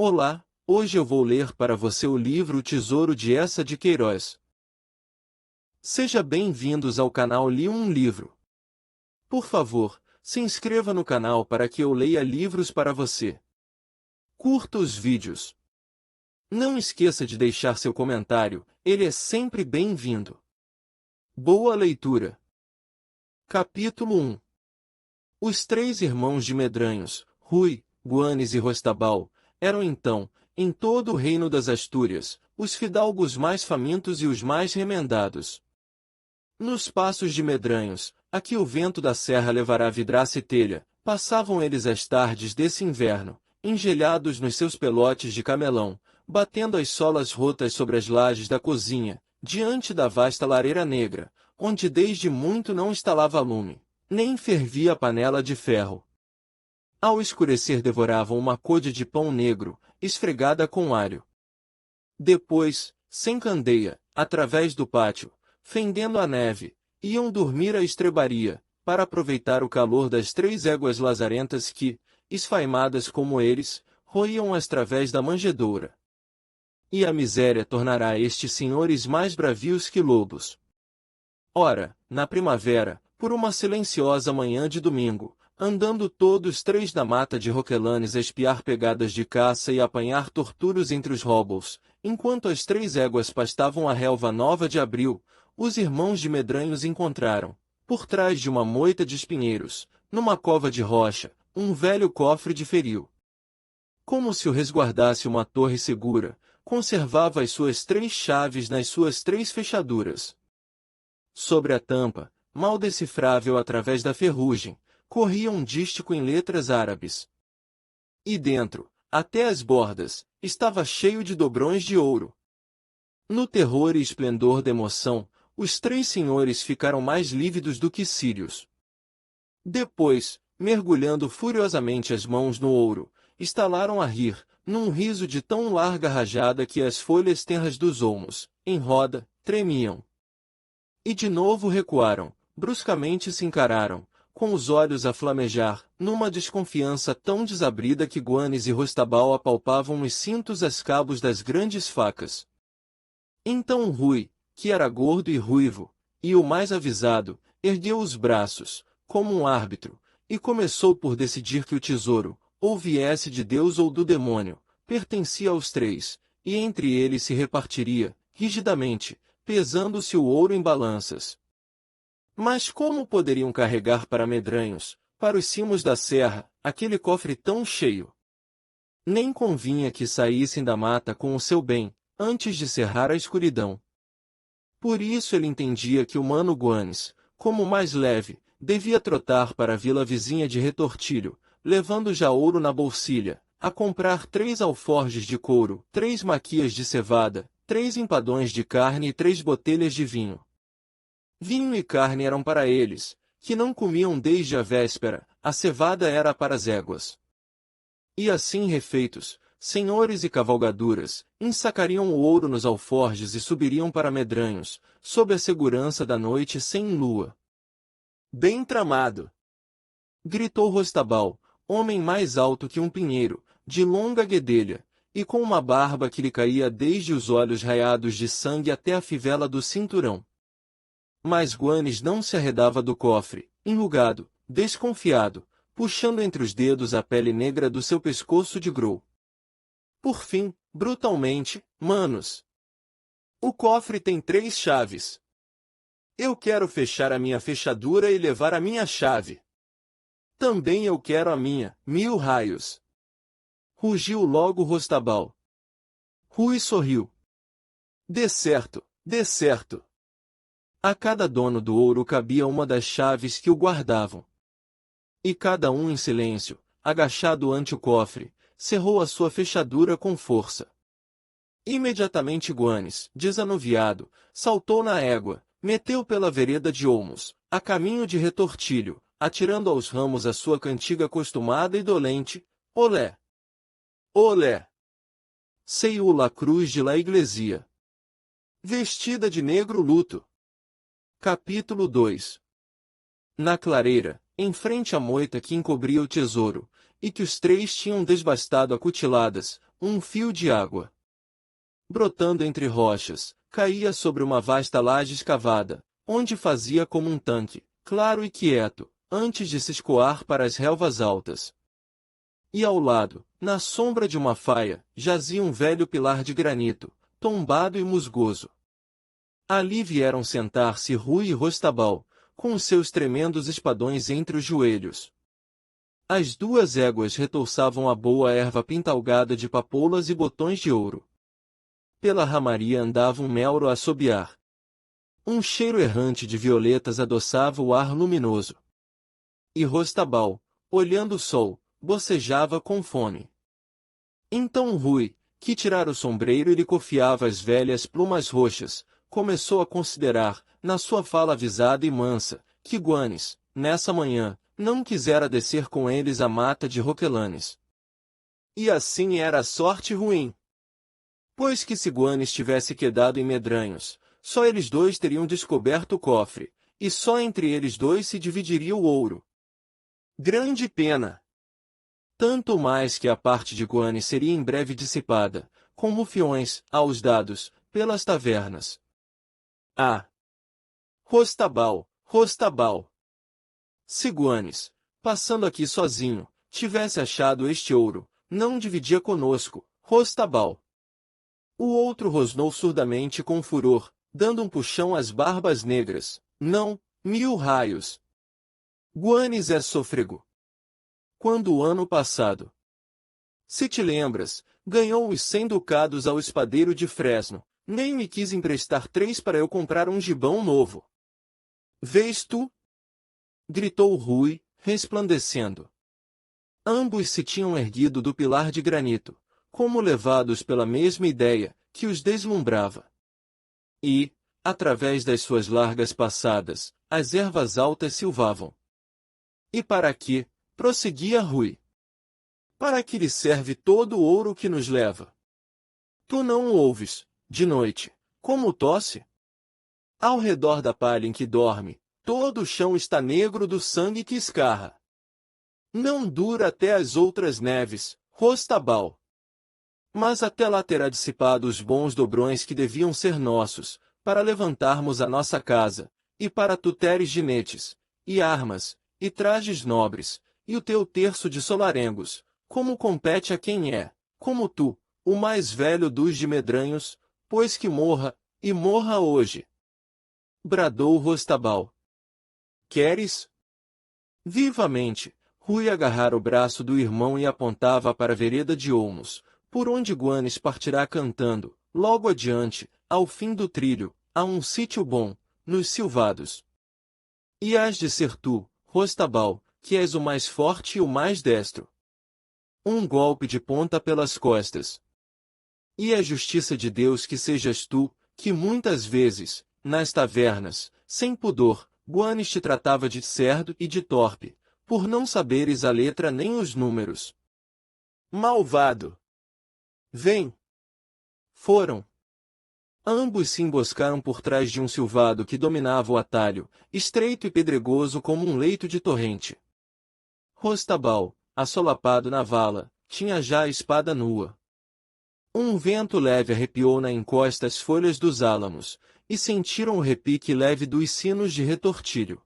Olá, hoje eu vou ler para você o livro O Tesouro de Eça de Queiroz. Seja bem-vindos ao canal Li um Livro. Por favor, se inscreva no canal para que eu leia livros para você. Curta os vídeos. Não esqueça de deixar seu comentário, ele é sempre bem-vindo. Boa leitura. Capítulo 1. Os três irmãos de Medranhos, Rui, Guanes e Rostabal, eram então, em todo o reino das Astúrias, os fidalgos mais famintos e os mais remendados. Nos passos de Medranhos, a que o vento da serra levará vidraça e telha, passavam eles as tardes desse inverno, engelhados nos seus pelotes de camelão, batendo as solas rotas sobre as lajes da cozinha, diante da vasta lareira negra, onde desde muito não instalava lume, nem fervia a panela de ferro. Ao escurecer devoravam uma côdea de pão negro, esfregada com alho. Depois, sem candeia, através do pátio, fendendo a neve, iam dormir à estrebaria, para aproveitar o calor das três éguas lazarentas que, esfaimadas como eles, roíam através da manjedoura. E a miséria tornará estes senhores mais bravios que lobos. Ora, na primavera, por uma silenciosa manhã de domingo, andando todos três na mata de roquelanes a espiar pegadas de caça e apanhar torturos entre os roubos, enquanto as três éguas pastavam a relva nova de abril, os irmãos de Medranhos encontraram, por trás de uma moita de espinheiros, numa cova de rocha, um velho cofre de feril. Como se o resguardasse uma torre segura, conservava as suas três chaves nas suas três fechaduras. Sobre a tampa, mal decifrável através da ferrugem, corria um dístico em letras árabes. E dentro, até as bordas, estava cheio de dobrões de ouro. No terror e esplendor da emoção, os três senhores ficaram mais lívidos do que círios. Depois, mergulhando furiosamente as mãos no ouro, estalaram a rir, num riso de tão larga rajada que as folhas tenras dos olmos, em roda, tremiam. E de novo recuaram, bruscamente se encararam, com os olhos a flamejar, numa desconfiança tão desabrida que Guanes e Rostabal apalpavam nos cintos as cabos das grandes facas. Então Rui, que era gordo e ruivo, e o mais avisado, ergueu os braços, como um árbitro, e começou por decidir que o tesouro, ou viesse de Deus ou do demônio, pertencia aos três, e entre eles se repartiria, rigidamente, pesando-se o ouro em balanças. Mas como poderiam carregar para Medranhos, para os cimos da serra, aquele cofre tão cheio? Nem convinha que saíssem da mata com o seu bem, antes de cerrar a escuridão. Por isso ele entendia que o mano Guanes, como mais leve, devia trotar para a vila vizinha de Retortilho, levando já ouro na bolsilha, a comprar 3 alforjes de couro, 3 maquias de cevada, 3 empadões de carne e 3 botelhas de vinho. Vinho e carne eram para eles, que não comiam desde a véspera, a cevada era para as éguas. E assim refeitos, senhores e cavalgaduras, ensacariam o ouro nos alforjes e subiriam para Medranhos, sob a segurança da noite sem lua. Bem tramado! Gritou Rostabal, homem mais alto que um pinheiro, de longa guedelha, e com uma barba que lhe caía desde os olhos raiados de sangue até a fivela do cinturão. Mas Guanes não se arredava do cofre, enrugado, desconfiado, puxando entre os dedos a pele negra do seu pescoço de grou. Por fim, brutalmente, manos. O cofre tem 3 chaves. Eu quero fechar a minha fechadura e levar a minha chave. Também eu quero a minha, 1000 raios. Rugiu logo Rostabal. Rui sorriu. Dê certo, dê certo. A cada dono do ouro cabia uma das chaves que o guardavam. E cada um em silêncio, agachado ante o cofre, cerrou a sua fechadura com força. Imediatamente Guanes, desanuviado, saltou na égua, meteu pela vereda de Olmos, a caminho de Retortilho, atirando aos ramos a sua cantiga acostumada e dolente, olé! Olé! Saiu la cruz de la iglesia. Vestida de negro luto. Capítulo 2. Na clareira, em frente à moita que encobria o tesouro, e que os três tinham desbastado a cutiladas, um fio de água. Brotando entre rochas, caía sobre uma vasta laje escavada, onde fazia como um tanque, claro e quieto, antes de se escoar para as relvas altas. E ao lado, na sombra de uma faia, jazia um velho pilar de granito, tombado e musgoso. Ali vieram sentar-se Rui e Rostabal, com os seus tremendos espadões entre os joelhos. As duas éguas retouçavam a boa erva pintalgada de papoulas e botões de ouro. Pela ramaria andava um melro a assobiar. Um cheiro errante de violetas adoçava o ar luminoso. E Rostabal, olhando o sol, bocejava com fome. Então Rui, que tirara o sombreiro e lhe cofiava as velhas plumas roxas, começou a considerar, na sua fala avisada e mansa, que Guanes, nessa manhã, não quisera descer com eles a mata de Roquelanes. E assim era a sorte ruim. Pois que se Guanes tivesse quedado em Medranhos, só eles dois teriam descoberto o cofre, e só entre eles dois se dividiria o ouro. Grande pena! Tanto mais que a parte de Guanes seria em breve dissipada, com rufiões, aos dados, pelas tavernas. Ah! Rostabal, Rostabal! Se Guanes, passando aqui sozinho, tivesse achado este ouro, não dividia conosco, Rostabal. O outro rosnou surdamente com furor, dando um puxão às barbas negras. Não, 1000 raios! Guanes é sôfrego. Quando o ano passado, se te lembras, ganhou os 100 ducados ao espadeiro de Fresno, nem me quis emprestar 3 para eu comprar um gibão novo. Vês tu? Gritou Rui, resplandecendo. Ambos se tinham erguido do pilar de granito, como levados pela mesma ideia, que os deslumbrava. E, através das suas largas passadas, as ervas altas silvavam. E para que, prosseguia Rui. Para que lhe serve todo o ouro que nos leva? Tu não o ouves, de noite, como tosse? Ao redor da palha em que dorme, todo o chão está negro do sangue que escarra. Não dura até as outras neves, Rostabal. Mas até lá terá dissipado os bons dobrões que deviam ser nossos, para levantarmos a nossa casa, e para tu teres ginetes, e armas, e trajes nobres, e o teu terço de solarengos, como compete a quem é, como tu, o mais velho dos de Medranhos, pois que morra, e morra hoje. Bradou Rostabal. Queres? Vivamente, Rui agarrara o braço do irmão e apontava para a vereda de Olmos, por onde Guanes partirá cantando, logo adiante, ao fim do trilho, a um sítio bom, nos silvados. E hás de ser tu, Rostabal, que és o mais forte e o mais destro. Um golpe de ponta pelas costas. E é justiça de Deus que sejas tu, que muitas vezes, nas tavernas, sem pudor, Guanes te tratava de cerdo e de torpe, por não saberes a letra nem os números. Malvado! Vem! Foram. Ambos se emboscaram por trás de um silvado que dominava o atalho, estreito e pedregoso como um leito de torrente. Rostabal, assolapado na vala, tinha já a espada nua. Um vento leve arrepiou na encosta as folhas dos álamos, e sentiram o repique leve dos sinos de retortilho.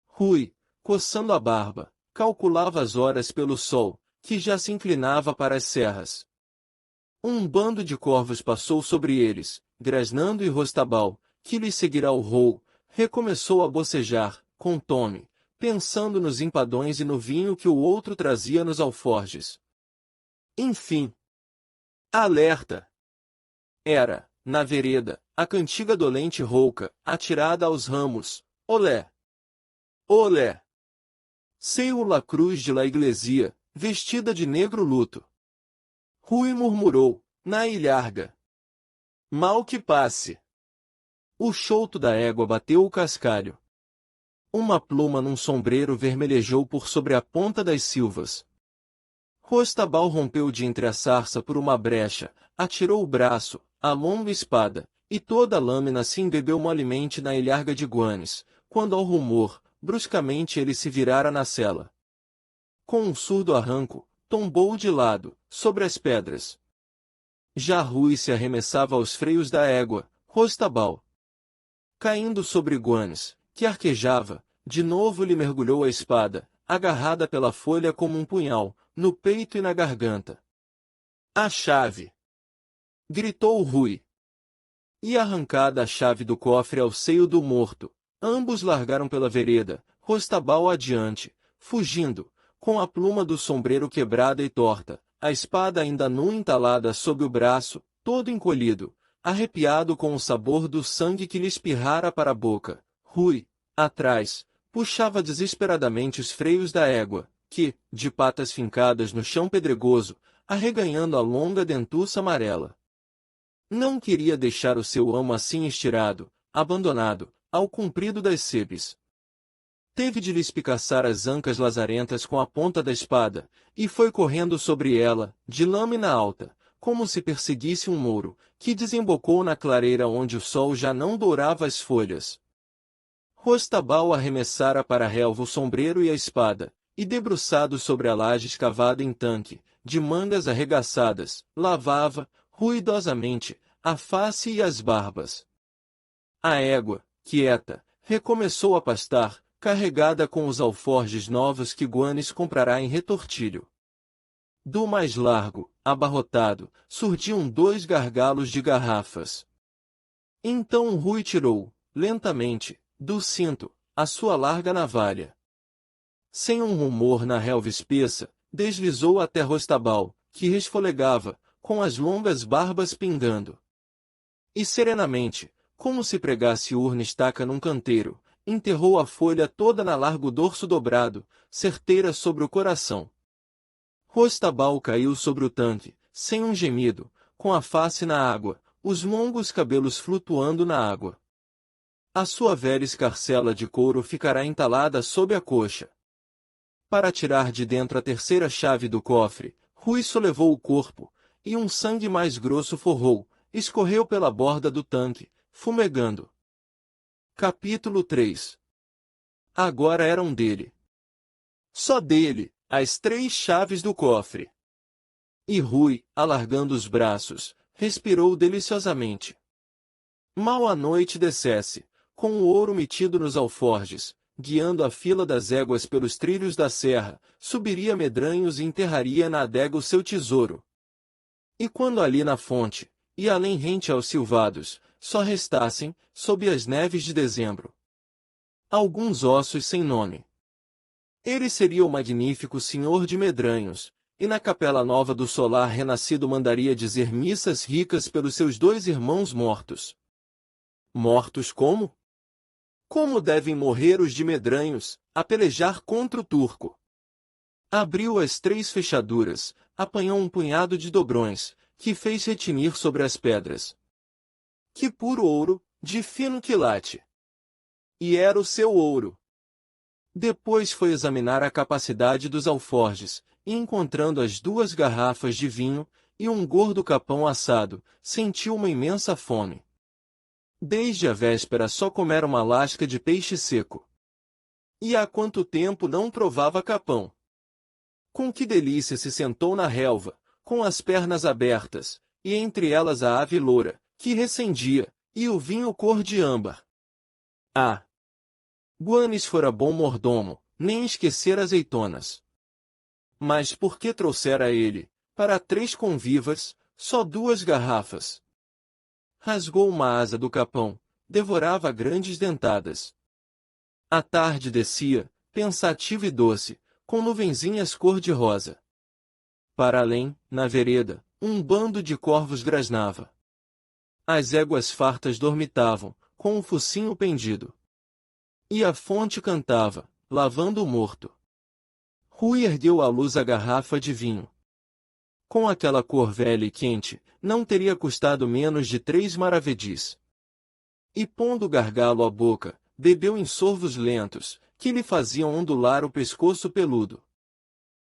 Rui, coçando a barba, calculava as horas pelo sol, que já se inclinava para as serras. Um bando de corvos passou sobre eles, grasnando, e Rostabal, que lhe seguira o rou, recomeçou a bocejar, com tome, pensando nos empadões e no vinho que o outro trazia nos alforjes. Enfim. Alerta! Era, na vereda, a cantiga dolente rouca, atirada aos ramos. Olé! Olé! Saiu la cruz de la iglesia, vestida de negro luto. Rui murmurou, na ilharga. Mal que passe. O chouto da égua bateu o cascalho. Uma pluma num sombreiro vermelhejou por sobre a ponta das silvas. Rostabal rompeu de entre a sarça por uma brecha, atirou o braço, a longa espada, e toda a lâmina se embebeu molemente na ilharga de Guanes, quando ao rumor, bruscamente ele se virara na sela. Com um surdo arranco, tombou de lado, sobre as pedras. Já Rui se arremessava aos freios da égua, Rostabal. Caindo sobre Guanes, que arquejava, de novo lhe mergulhou a espada, agarrada pela folha como um punhal, no peito e na garganta. A chave! Gritou Rui. E arrancada a chave do cofre ao seio do morto, ambos largaram pela vereda, Rostabal adiante, fugindo, com a pluma do sombreiro quebrada e torta, a espada ainda nua entalada sob o braço, todo encolhido, arrepiado com o sabor do sangue que lhe espirrara para a boca. Rui, atrás, puxava desesperadamente os freios da égua, que, de patas fincadas no chão pedregoso, arreganhando a longa dentuça amarela. Não queria deixar o seu amo assim estirado, abandonado, ao comprido das sebes. Teve de lhe espicaçar as ancas lazarentas com a ponta da espada, e foi correndo sobre ela, de lâmina alta, como se perseguisse um mouro, que desembocou na clareira onde o sol já não dourava as folhas. Rostabal arremessara para a relva o sombreiro e a espada, e debruçado sobre a laje escavada em tanque, de mangas arregaçadas, lavava, ruidosamente, a face e as barbas. A égua, quieta, recomeçou a pastar, carregada com os alforjes novos que Guanes comprará em retortilho. Do mais largo, abarrotado, surgiam 2 gargalos de garrafas. Então Rui tirou, lentamente, do cinto, a sua larga navalha. Sem um rumor na relva espessa, deslizou até Rostabal, que resfolegava, com as longas barbas pingando. E serenamente, como se pregasse urna estaca num canteiro, enterrou a folha toda na largo dorso dobrado, certeira sobre o coração. Rostabal caiu sobre o tanque, sem um gemido, com a face na água, os longos cabelos flutuando na água. A sua velha escarcela de couro ficará entalada sob a coxa. Para tirar de dentro a terceira chave do cofre, Rui solevou o corpo, e um sangue mais grosso forrou, escorreu pela borda do tanque, fumegando. Capítulo 3. Agora eram dele. Só dele, as 3 chaves do cofre. E Rui, alargando os braços, respirou deliciosamente. Mal a noite descesse, com o ouro metido nos alforjes, guiando a fila das éguas pelos trilhos da serra, subiria Medranhos e enterraria na adega o seu tesouro. E quando ali na fonte, e além rente aos silvados, só restassem, sob as neves de dezembro, alguns ossos sem nome, ele seria o magnífico senhor de Medranhos, e na capela nova do solar renascido mandaria dizer missas ricas pelos seus 2 irmãos mortos. Mortos como? Como devem morrer os de Medranhos, a pelejar contra o turco? Abriu as 3 fechaduras, apanhou um punhado de dobrões, que fez retinir sobre as pedras. Que puro ouro, de fino quilate! E era o seu ouro. Depois foi examinar a capacidade dos alforjes, e encontrando as 2 garrafas de vinho, e um gordo capão assado, sentiu uma imensa fome. Desde a véspera só comera uma lasca de peixe seco. E há quanto tempo não provava capão? Com que delícia se sentou na relva, com as pernas abertas, e entre elas a ave loura, que recendia, e o vinho cor de âmbar. Ah! Guanes fora bom mordomo, nem esquecer azeitonas. Mas por que trouxera ele, para 3 convivas, só 2 garrafas? Rasgou uma asa do capão, devorava grandes dentadas. A tarde descia, pensativa e doce, com nuvenzinhas cor-de-rosa. Para além, na vereda, um bando de corvos grasnava. As éguas fartas dormitavam, com o focinho pendido. E a fonte cantava, lavando o morto. Rui ergueu à luz a garrafa de vinho. Com aquela cor velha e quente, não teria custado menos de 3 maravedis. E pondo o gargalo à boca, bebeu em sorvos lentos, que lhe faziam ondular o pescoço peludo.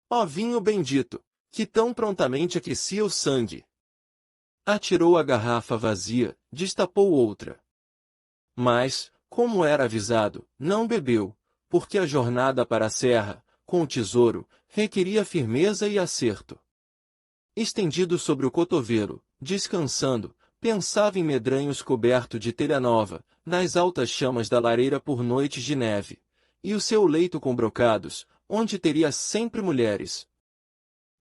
Ó vinho bendito, que tão prontamente aquecia o sangue! Atirou a garrafa vazia, destapou outra. Mas, como era avisado, não bebeu, porque a jornada para a serra, com o tesouro, requeria firmeza e acerto. Estendido sobre o cotovelo, descansando, pensava em Medranhos coberto de telha nova, nas altas chamas da lareira por noites de neve, e o seu leito com brocados, onde teria sempre mulheres.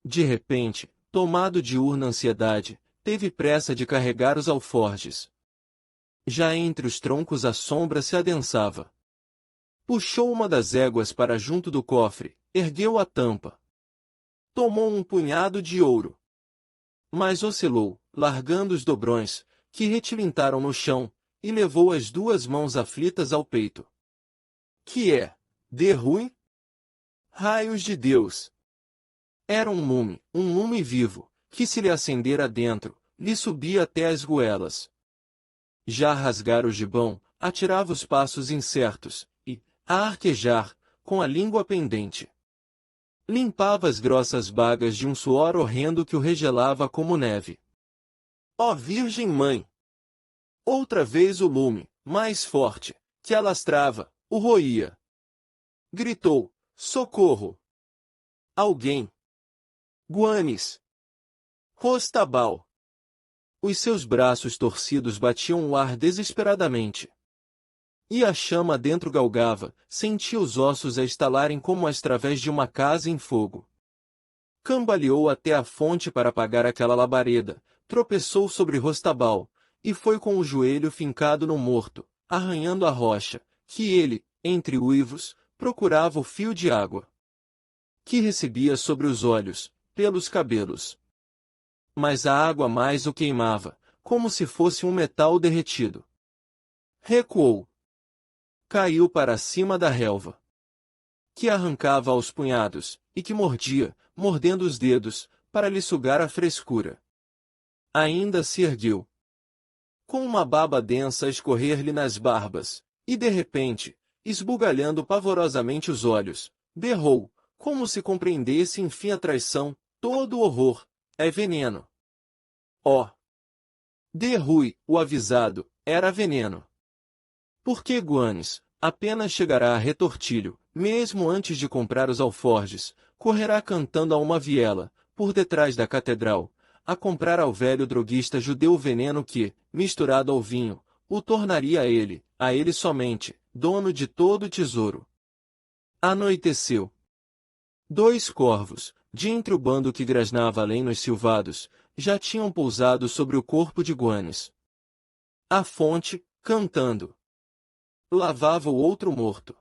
De repente, tomado de urna ansiedade, teve pressa de carregar os alforjes. Já entre os troncos a sombra se adensava. Puxou uma das éguas para junto do cofre, ergueu a tampa. Tomou um punhado de ouro. Mas oscilou, largando os dobrões, que retilintaram no chão, e levou as duas mãos aflitas ao peito. Que é? De ruim? Raios de Deus! Era um lume vivo, que se lhe acendera dentro, lhe subia até as goelas. Já a rasgar o gibão, atirava os passos incertos, e, a arquejar, com a língua pendente. Limpava as grossas bagas de um suor horrendo que o regelava como neve. Ó Virgem Mãe! Outra vez o lume, mais forte, que alastrava, o roía. Gritou, socorro! Alguém! Guanes! Rostabal! Os seus braços torcidos batiam o ar desesperadamente. E a chama dentro galgava, sentia os ossos a estalarem como as través de uma casa em fogo. Cambaleou até a fonte para apagar aquela labareda, tropeçou sobre Rostabal, e foi com o joelho fincado no morto, arranhando a rocha, que ele, entre uivos, procurava o fio de água. Que recebia sobre os olhos, pelos cabelos. Mas a água mais o queimava, como se fosse um metal derretido. Recuou. Caiu para cima da relva. Que arrancava aos punhados, e que mordia, mordendo os dedos, para lhe sugar a frescura. Ainda se ergueu. Com uma baba densa a escorrer-lhe nas barbas, e de repente, esbugalhando pavorosamente os olhos, berrou, como se compreendesse enfim a traição, todo o horror. É veneno. Ó! De Rui, o avisado, era veneno. Porque Guanes, apenas chegará a Retortilho, mesmo antes de comprar os alforjes, correrá cantando a uma viela, por detrás da catedral, a comprar ao velho droguista judeu o veneno que, misturado ao vinho, o tornaria a ele somente, dono de todo o tesouro. Anoiteceu. 2 corvos, de entre o bando que grasnava além nos silvados, já tinham pousado sobre o corpo de Guanes. A fonte, cantando, lavava o outro morto.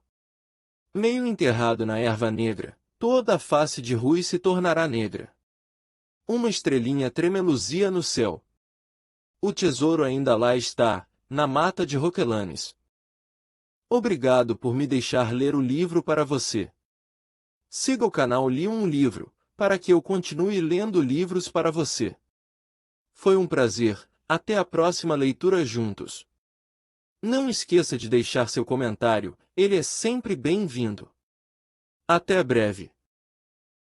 Meio enterrado na erva negra, toda a face de Rui se tornará negra. Uma estrelinha tremeluzia no céu. O tesouro ainda lá está, na mata de Roquelanes. Obrigado por me deixar ler o livro para você. Siga o canal Li um Livro, para que eu continue lendo livros para você. Foi um prazer, até a próxima leitura juntos. Não esqueça de deixar seu comentário, ele é sempre bem-vindo. Até breve.